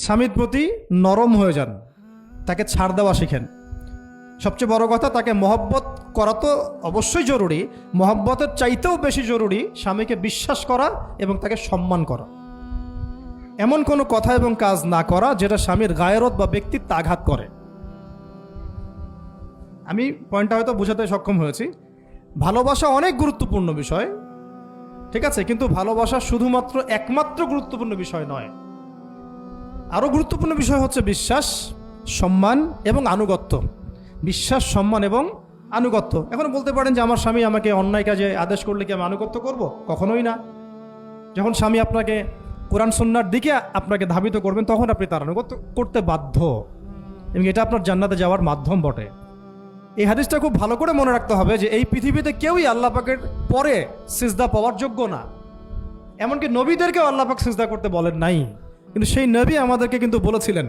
স্বামীর প্রতি নরম হয়ে যান, তাকে ছাড় দেওয়া শিখেন। সবচেয়ে বড় কথা, তাকে মহব্বত করা তো অবশ্যই জরুরি, মহব্বতের চাইতেও বেশি জরুরি স্বামীকে বিশ্বাস করা এবং তাকে সম্মান করা। এমন কোনো কথা এবং কাজ না করা যেটা স্বামীর গায়রত বা ব্যক্তিত্ব আঘাত করে। আমি পয়েন্টটা হয়তো বোঝাতে সক্ষম হয়েছি। ভালোবাসা অনেক গুরুত্বপূর্ণ বিষয়, ঠিক আছে, কিন্তু ভালোবাসা শুধুমাত্র একমাত্র গুরুত্বপূর্ণ বিষয় নয়। আরও গুরুত্বপূর্ণ বিষয় হচ্ছে বিশ্বাস, সম্মান এবং আনুগত্য। বিশ্বাস, সম্মান এবং আনুগত্য। এখন বলতে পারেন যে আমার স্বামী আমাকে অন্যায় কাজে আদেশ করলে কি আমি আনুগত্য করব? কখনোই না। যখন স্বামী আপনাকে কোরআন সুন্নাহর দিকে আপনাকে ধাবিত করবেন, তখন আপনি তার আনুগত্য করতে বাধ্য, এবং এটা আপনার জান্নাতে যাওয়ার মাধ্যম বটে। এই হাদিসটা খুব ভালো করে মনে রাখতে হবে যে এই পৃথিবীতে কেউই আল্লাহ পাকের পরে সিজদা পাওয়ার যোগ্য না। এমনকি নবীদেরকেও আল্লাহ পাক সিজদা করতে বলেন নাই, কিন্তু সেই নবী আমাদেরকে কিন্তু বলেছিলেন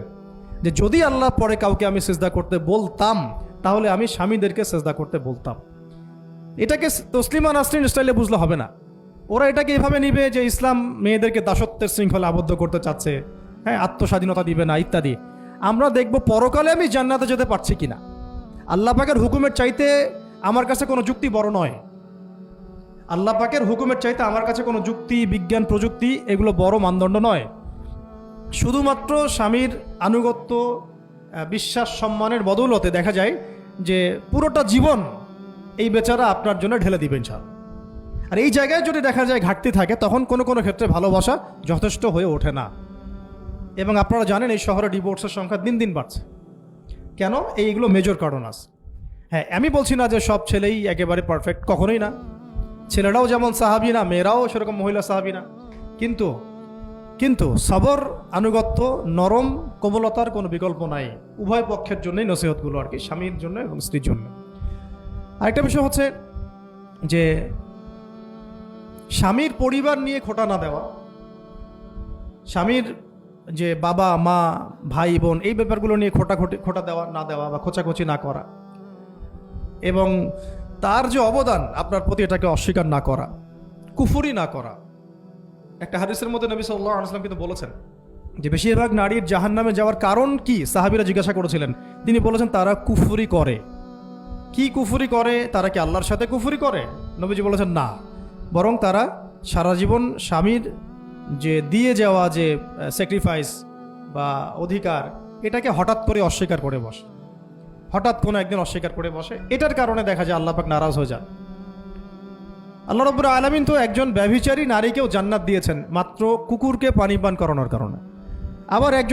যে যদি আল্লাহ পরে কাউকে আমি সিজদা করতে বলতাম, তাহলে আমি স্বামীদেরকে সিজদা করতে বলতাম। এটাকে তসলিমা নাসরিন স্টাইলে বুঝলে হবে না। ওরা এটাকে এভাবে নিবে যে ইসলাম মেয়েদেরকে দাসত্বের শৃঙ্খলা আবদ্ধ করতে চাচ্ছে, হ্যাঁ, আত্মস্বাধীনতা দিবে না ইত্যাদি। আমরা দেখব পরকালে আমি জান্নাতে যেতে পারছি কিনা। আল্লাহ পাকের হুকুমের চাইতে আমার কাছে কোনো যুক্তি বড় নয়। আল্লাহ পাকের হুকুমের চাইতে আমার কাছে কোনো যুক্তি, বিজ্ঞান, প্রযুক্তি এগুলো বড় মানদণ্ড নয়। শুধুমাত্র স্বামীর আনুগত্য, বিশ্বাস, সম্মানের বদৌলতে দেখা যায় যে পুরোটা জীবন এই বেচারা আপনার জন্য ঢেলে দিবেন স্যার। আর এই জায়গায় যদি দেখা যায় ঘাটতি থাকে, তখন কোনো কোনো ক্ষেত্রে ভালোবাসা যথেষ্ট হয়ে ওঠে না। এবং আপনারা জানেন এই শহরে ডিভোর্সের সংখ্যা দিন দিন বাড়ছে। কেন? এইগুলো মেজর কারণ আছে। হ্যাঁ, আমি বলছি না যে সব ছেলেই একেবারে পারফেক্ট, কখনোই না। ছেলেরাও যেমন সাহাবী না, মেয়েরাও সেরকম মহিলা সাহাবী না। কিন্তু সবর, আনুগত্য, নরম কোমলতার কোনো বিকল্প নাই। উভয় পক্ষের জন্যই নসিহতগুলো আর কি, স্বামীর জন্য এবং স্ত্রীর জন্য। আরেকটা বিষয় হচ্ছে যে স্বামীর পরিবার নিয়ে খোঁটা না দেওয়া, স্বামীর যে বাবা মা ভাই বোন এই ব্যাপারগুলো নিয়ে খোঁটা দেওয়া না দেওয়া বা খোঁচাখুচি না করা, এবং তার যে অবদান আপনার প্রতি এটাকে অস্বীকার না করা, কুফরি না করা। একটা হাদিসের মধ্যে নবী সাল্লাল্লাহু আলাইহি ওয়াসাল্লাম কিন্তু বলেছেন যে বেশিরভাগ নারীর জাহান্নামে যাওয়ার কারণ কি? সাহাবীরা জিজ্ঞাসা করেছিলেন, তিনি বলেছেন তারা কুফরি করে। কি কুফরি করে? তারা কি আল্লাহর সাথে কুফরি করে? নবীজি বলেছেন না, বরং তারা সারা জীবন স্বামীর যে দিয়ে যাওয়া যে স্যাক্রিফাইস বা অধিকার, এটাকে হঠাৎ করে অস্বীকার করে বসে, হঠাৎ কোনো একদিন অস্বীকার করে বসে। এটার কারণে দেখা যায় আল্লাহ পাক নারাজ হয়ে যান। আল্লাহ রাব্বুল আলামিন তো একজন ব্যভিচারী নারীকেও জান্নাত দিয়েছেন মাত্র কুকুরকে পানি পান করানোর কারণে। আবার একজন